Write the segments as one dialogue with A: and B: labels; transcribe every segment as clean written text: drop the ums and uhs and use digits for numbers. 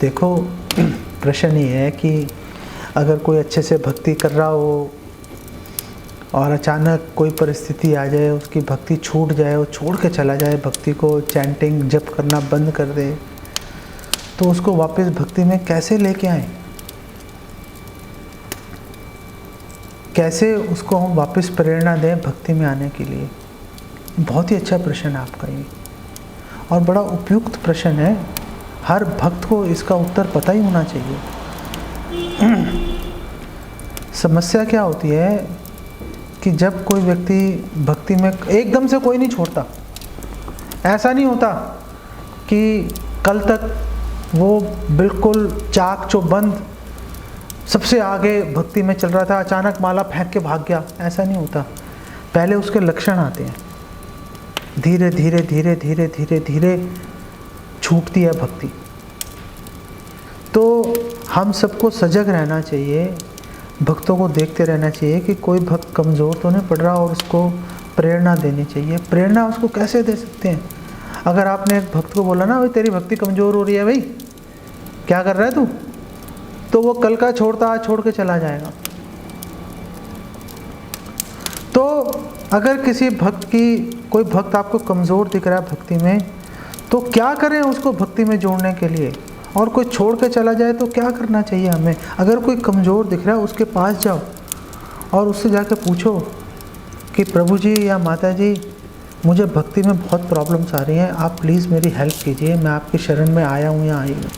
A: देखो, प्रश्न ये है कि अगर कोई अच्छे से भक्ति कर रहा हो और अचानक कोई परिस्थिति आ जाए, उसकी भक्ति छूट जाए, वो छोड़ के चला जाए भक्ति को, चैंटिंग जप करना बंद कर दे, तो उसको वापस भक्ति में कैसे लेके आए? कैसे उसको हम वापस प्रेरणा दें भक्ति में आने के लिए? बहुत ही अच्छा प्रश्न है आपका ये, और बड़ा उपयुक्त प्रश्न है। हर भक्त को इसका उत्तर पता ही होना चाहिए। समस्या क्या होती है कि जब कोई व्यक्ति भक्ति में एकदम से कोई नहीं छोड़ता। ऐसा नहीं होता कि कल तक वो बिल्कुल चाक चौबंद सबसे आगे भक्ति में चल रहा था, अचानक माला फेंक के भाग गया। ऐसा नहीं होता। पहले उसके लक्षण आते हैं, धीरे धीरे धीरे धीरे धीरे धीरे छूटती है भक्ति। तो हम सबको सजग रहना चाहिए, भक्तों को देखते रहना चाहिए कि कोई भक्त कमज़ोर तो नहीं पड़ रहा, और उसको प्रेरणा देनी चाहिए। प्रेरणा उसको कैसे दे सकते हैं? अगर आपने एक भक्त को बोला ना, भाई तेरी भक्ति कमज़ोर हो रही है, भाई क्या कर रहा है तू, तो वो कल का छोड़ता आज छोड़ के चला जाएगा। तो अगर किसी भक्त की, कोई भक्त आपको कमज़ोर दिख रहा है भक्ति में, तो क्या करें उसको भक्ति में जोड़ने के लिए? और कोई छोड़ के चला जाए तो क्या करना चाहिए हमें? अगर कोई कमज़ोर दिख रहा है, उसके पास जाओ और उससे जाके पूछो कि प्रभु जी या माता जी, मुझे भक्ति में बहुत प्रॉब्लम्स आ रही हैं, आप प्लीज़ मेरी हेल्प कीजिए, मैं आपकी शरण में आया हूँ या आई हूँ,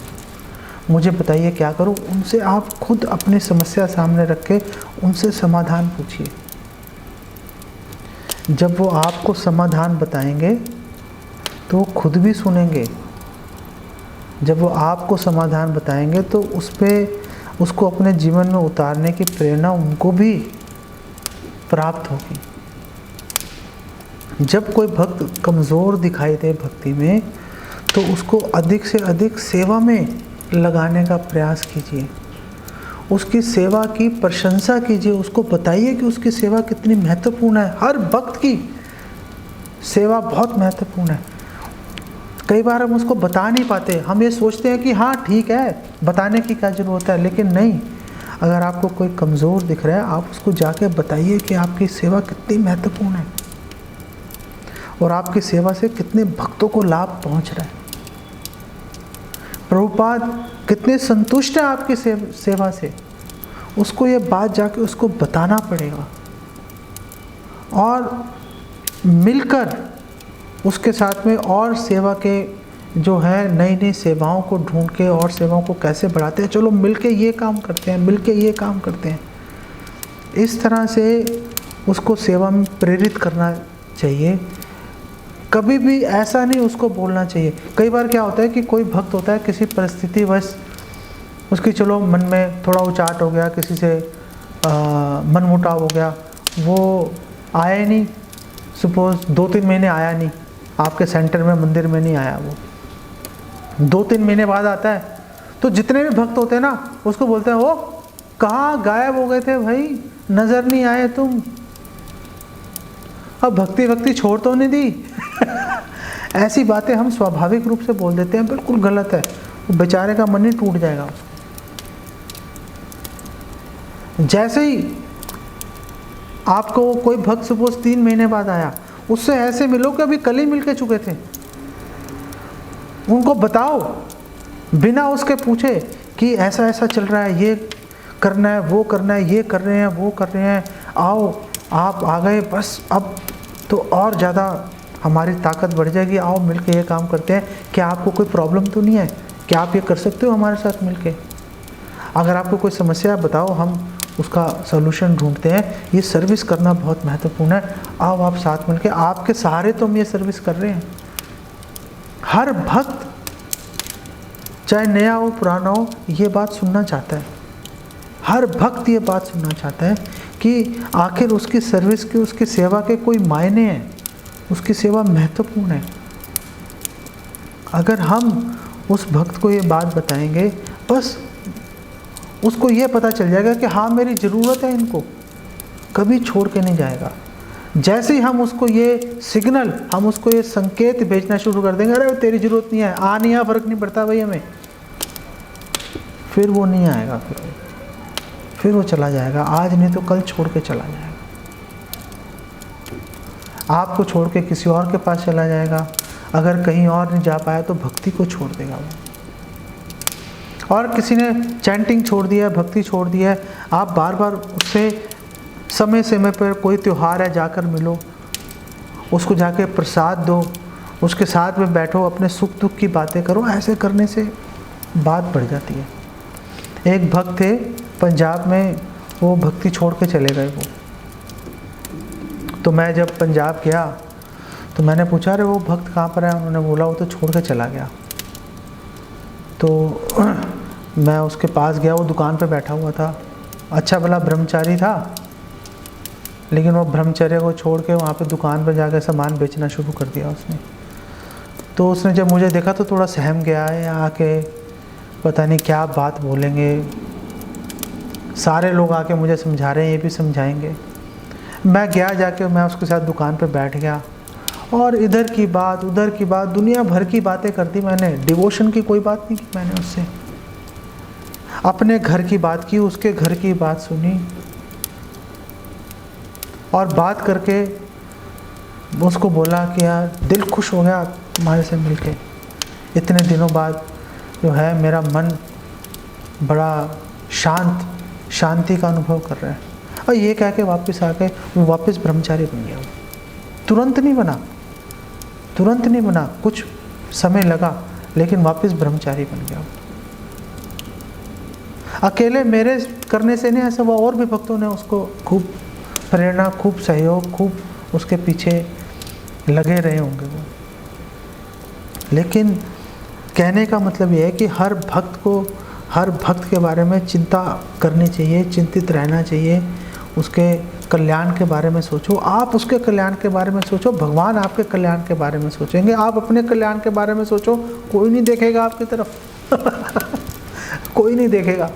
A: मुझे बताइए क्या करूँ। उनसे आप खुद अपनी समस्या सामने रख के उनसे समाधान पूछिए। जब वो आपको समाधान बताएंगे तो वो खुद भी सुनेंगे। जब वो आपको समाधान बताएंगे तो उसको अपने जीवन में उतारने की प्रेरणा उनको भी प्राप्त होगी। जब कोई भक्त कमज़ोर दिखाई दे भक्ति में, तो उसको अधिक से अधिक सेवा में लगाने का प्रयास कीजिए, उसकी सेवा की प्रशंसा कीजिए, उसको बताइए कि उसकी सेवा कितनी महत्वपूर्ण है। हर भक्त की सेवा बहुत महत्वपूर्ण है। कई बार हम उसको बता नहीं पाते, हम ये सोचते हैं कि हाँ ठीक है, बताने की क्या ज़रूरत है, लेकिन नहीं। अगर आपको कोई कमज़ोर दिख रहा है, आप उसको जाके बताइए कि आपकी सेवा कितनी महत्वपूर्ण है और आपकी सेवा से कितने भक्तों को लाभ पहुंच रहा है। प्रभुपाद कितने संतुष्ट हैं आपकी सेवा से, उसको ये बात जाके उसको बताना पड़ेगा, और मिलकर उसके साथ में और सेवा के जो है नई नई सेवाओं को ढूंढ के और सेवाओं को कैसे बढ़ाते हैं, चलो मिलके ये काम करते हैं, मिलके ये काम करते हैं। इस तरह से उसको सेवा में प्रेरित करना चाहिए। कभी भी ऐसा नहीं उसको बोलना चाहिए। कई बार क्या होता है कि कोई भक्त होता है, किसी परिस्थिति बस उसकी चलो मन में थोड़ा उचाट हो गया, किसी से मनमुटाव हो गया, वो आया ही नहीं, सपोज 2-3 महीने आया नहीं, आपके सेंटर में मंदिर में नहीं आया, वो 2-3 महीने बाद आता है, तो जितने भी भक्त होते हैं ना उसको बोलते हैं, वो कहाँ गायब हो गए थे भाई, नज़र नहीं आए तुम, अब भक्ति छोड़ तो नहीं दी। ऐसी बातें हम स्वाभाविक रूप से बोल देते हैं, बिल्कुल गलत है। वो बेचारे का मन ही टूट जाएगा। जैसे ही आपको कोई भक्त सपोज 3 महीने बाद आया, उससे ऐसे मिलो कि अभी कल ही मिल के चुके थे। उनको बताओ बिना उसके पूछे कि ऐसा ऐसा चल रहा है, ये करना है, वो करना है, ये कर रहे हैं, वो कर रहे हैं, आओ आप आ गए, बस अब तो और ज़्यादा हमारी ताकत बढ़ जाएगी, आओ मिलके ये काम करते हैं। क्या आपको कोई प्रॉब्लम तो नहीं है? क्या आप ये कर सकते हो हमारे साथ मिलके? अगर आपको कोई समस्या है बताओ, हम उसका सलूशन ढूंढते हैं। ये सर्विस करना बहुत महत्वपूर्ण है, आओ आप साथ मिलके, आपके सहारे तो हम ये सर्विस कर रहे हैं। हर भक्त चाहे नया हो पुराना हो, ये बात सुनना चाहता है। हर भक्त ये बात सुनना चाहता है कि आखिर उसकी सर्विस के, उसकी सेवा के कोई मायने हैं, उसकी सेवा महत्वपूर्ण है। अगर हम उस भक्त को ये बात बताएंगे, बस उसको ये पता चल जाएगा कि हाँ मेरी ज़रूरत है इनको, कभी छोड़ के नहीं जाएगा। जैसे ही हम उसको ये सिग्नल, हम उसको ये संकेत भेजना शुरू कर देंगे, अरे तेरी ज़रूरत नहीं है, आ नहीं आ, फ़र्क नहीं पड़ता भाई हमें, फिर वो नहीं आएगा, फिर वो चला जाएगा। आज नहीं तो कल छोड़ के चला जाएगा, आपको छोड़ के किसी और के पास चला जाएगा। अगर कहीं और नहीं जा पाया तो भक्ति को छोड़ देगा वो। और किसी ने चैंटिंग छोड़ दिया है, भक्ति छोड़ दिया है, आप बार बार उससे समय समय पर, कोई त्यौहार है जाकर मिलो, उसको जाके प्रसाद दो, उसके साथ में बैठो, अपने सुख दुख की बातें करो। ऐसे करने से बात बढ़ जाती है। एक भक्त थे पंजाब में, वो भक्ति छोड़ के चले गए वो। तो मैं जब पंजाब गया तो मैंने पूछा, अरे वो भक्त कहाँ पर है? उन्होंने बोला वो तो छोड़ के चला गया। तो मैं उसके पास गया, वो दुकान पे बैठा हुआ था, अच्छा भला ब्रह्मचारी था, लेकिन वो ब्रह्मचर्य को छोड़ के वहाँ पे दुकान पर जाकर सामान बेचना शुरू कर दिया उसने। तो उसने जब मुझे देखा तो थोड़ा सहम गया है, आके पता नहीं क्या बात बोलेंगे, सारे लोग आके मुझे समझा रहे हैं, ये भी समझाएंगे। मैं गया, जाके मैं उसके साथ दुकान पे बैठ गया और इधर की बात उधर की बात, दुनिया भर की बातें कर दी मैंने। डिवोशन की कोई बात नहीं की मैंने उससे, अपने घर की बात की, उसके घर की बात सुनी और बात करके उसको बोला कि यार दिल खुश हो गया तुम्हारे से मिलके, इतने दिनों बाद जो है मेरा मन बड़ा शांति का अनुभव कर रहा है। और ये कह के वापस आके वो वापस ब्रह्मचारी बन गया। तुरंत नहीं बना, कुछ समय लगा, लेकिन वापस ब्रह्मचारी बन गया। अकेले मेरे करने से नहीं, ऐसा वो और भी भक्तों ने उसको खूब प्रेरणा, खूब सहयोग, खूब उसके पीछे लगे रहे होंगे वो। लेकिन कहने का मतलब ये है कि हर भक्त के बारे में चिंता करनी चाहिए, चिंतित रहना चाहिए, उसके कल्याण के बारे में सोचो। आप उसके कल्याण के बारे में सोचो, भगवान आपके कल्याण के बारे में सोचेंगे। आप अपने कल्याण के बारे में सोचो, कोई नहीं देखेगा आपकी तरफ कोई नहीं देखेगा।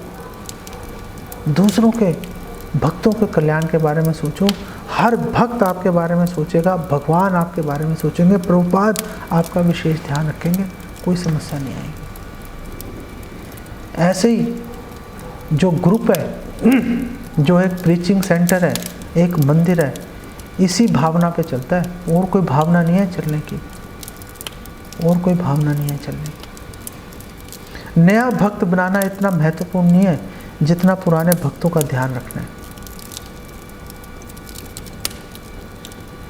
A: दूसरों के, भक्तों के कल्याण के बारे में सोचो। हर भक्त आपके बारे में सोचेगा, भगवान आपके बारे में सोचेंगे, प्रभुपाद आपका विशेष ध्यान रखेंगे, कोई समस्या नहीं आएगी। ऐसे ही जो ग्रुप है, जो एक प्रीचिंग सेंटर है, एक मंदिर है, इसी भावना पे चलता है। और कोई भावना नहीं है चलने की, नया भक्त बनाना इतना महत्वपूर्ण नहीं है जितना पुराने भक्तों का ध्यान रखना है।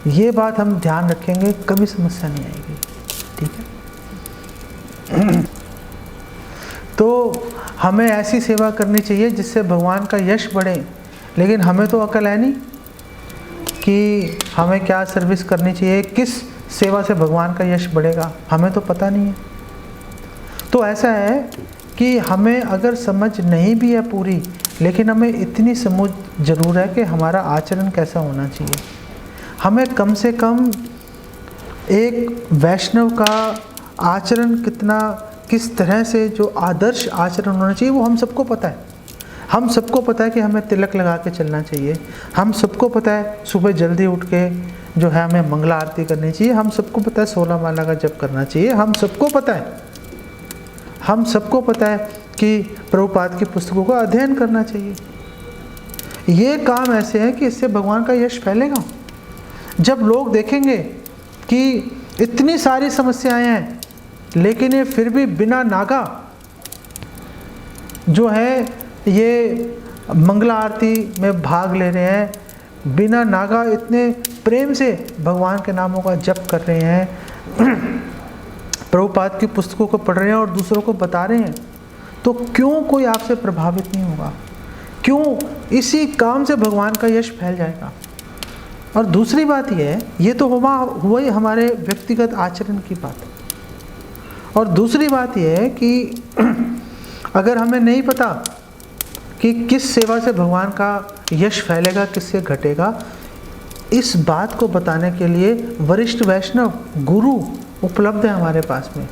A: ये बात हम ध्यान रखेंगे, कभी समस्या नहीं आएगी। ठीक है। तो हमें ऐसी सेवा करनी चाहिए जिससे भगवान का यश बढ़े। लेकिन हमें तो अकल है नहीं कि हमें क्या सर्विस करनी चाहिए, किस सेवा से भगवान का यश बढ़ेगा, हमें तो पता नहीं है। तो ऐसा है कि हमें अगर समझ नहीं भी है पूरी, लेकिन हमें इतनी समझ जरूर है कि हमारा आचरण कैसा होना चाहिए। हमें कम से कम एक वैष्णव का आचरण किस तरह से, जो आदर्श आचरण होना चाहिए, वो हम सबको पता है। हम सबको पता है कि हमें तिलक लगा के चलना चाहिए। हम सबको पता है सुबह जल्दी उठ के जो है हमें मंगला आरती करनी चाहिए। हम सबको पता है 16 माला का जप करना चाहिए। हम सबको पता है कि प्रभुपाद की पुस्तकों का अध्ययन करना चाहिए। ये काम ऐसे हैं कि इससे भगवान का यश फैलेगा। जब लोग देखेंगे कि इतनी सारी समस्याएं हैं, लेकिन ये फिर भी बिना नागा जो है ये मंगला आरती में भाग ले रहे हैं, बिना नागा इतने प्रेम से भगवान के नामों का जप कर रहे हैं, प्रभुपाद की पुस्तकों को पढ़ रहे हैं और दूसरों को बता रहे हैं, तो क्यों कोई आपसे प्रभावित नहीं होगा? क्यों? इसी काम से भगवान का यश फैल जाएगा। और दूसरी बात यह है, ये तो हुआ ही हमारे व्यक्तिगत आचरण की बात। और दूसरी बात यह है कि अगर हमें नहीं पता कि किस सेवा से भगवान का यश फैलेगा, किससे घटेगा, इस बात को बताने के लिए वरिष्ठ वैष्णव गुरु उपलब्ध है हमारे पास में।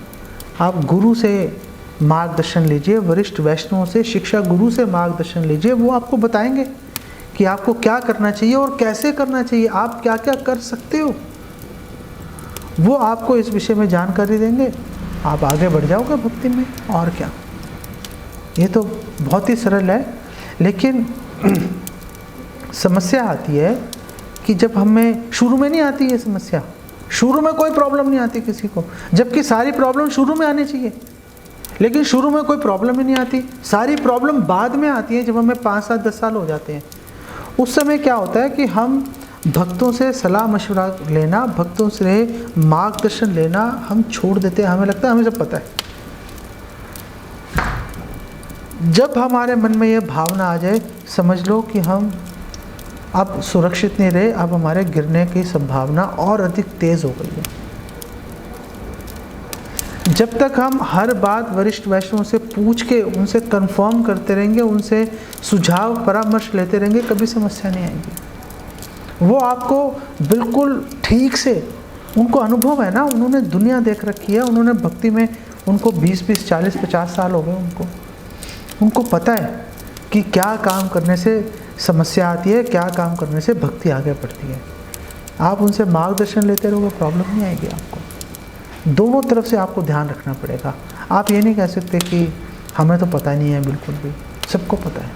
A: आप गुरु से मार्गदर्शन लीजिए, वरिष्ठ वैष्णवों से, शिक्षा गुरु से मार्गदर्शन लीजिए। वो आपको बताएंगे कि आपको क्या करना चाहिए और कैसे करना चाहिए, आप क्या क्या कर सकते हो। वो आपको इस विषय में जानकारी देंगे, आप आगे बढ़ जाओगे भक्ति में। और क्या। ये तो बहुत ही सरल है, लेकिन समस्या आती है कि जब हमें शुरू में नहीं आती ये समस्या, शुरू में कोई प्रॉब्लम नहीं आती किसी को, जबकि सारी प्रॉब्लम शुरू में आनी चाहिए, लेकिन शुरू में कोई प्रॉब्लम ही नहीं आती। सारी प्रॉब्लम बाद में आती है, जब हमें 5 साल 10 साल हो जाते हैं। उस समय क्या होता है कि हम भक्तों से सलाह मशवरा लेना, भक्तों से मार्गदर्शन लेना हम छोड़ देते हैं। हमें लगता है हमें सब पता है। जब हमारे मन में ये भावना आ जाए, समझ लो कि हम अब सुरक्षित नहीं रहे, अब हमारे गिरने की संभावना और अधिक तेज हो गई है। जब तक हम हर बात वरिष्ठ वैष्णवों से पूछ के उनसे कंफर्म करते रहेंगे, उनसे सुझाव परामर्श लेते रहेंगे, कभी समस्या नहीं आएगी। वो आपको बिल्कुल ठीक से, उनको अनुभव है ना, उन्होंने दुनिया देख रखी है, उन्होंने भक्ति में, उनको 20-20, 40-50 साल हो गए, उनको पता है कि क्या काम करने से समस्या आती है, क्या काम करने से भक्ति आगे बढ़ती है। आप उनसे मार्गदर्शन लेते रहोगे, प्रॉब्लम नहीं आएगी आपको। दोनों तरफ से आपको ध्यान रखना पड़ेगा। आप ये नहीं कह सकते कि हमें तो पता नहीं है, बिल्कुल भी सबको पता है।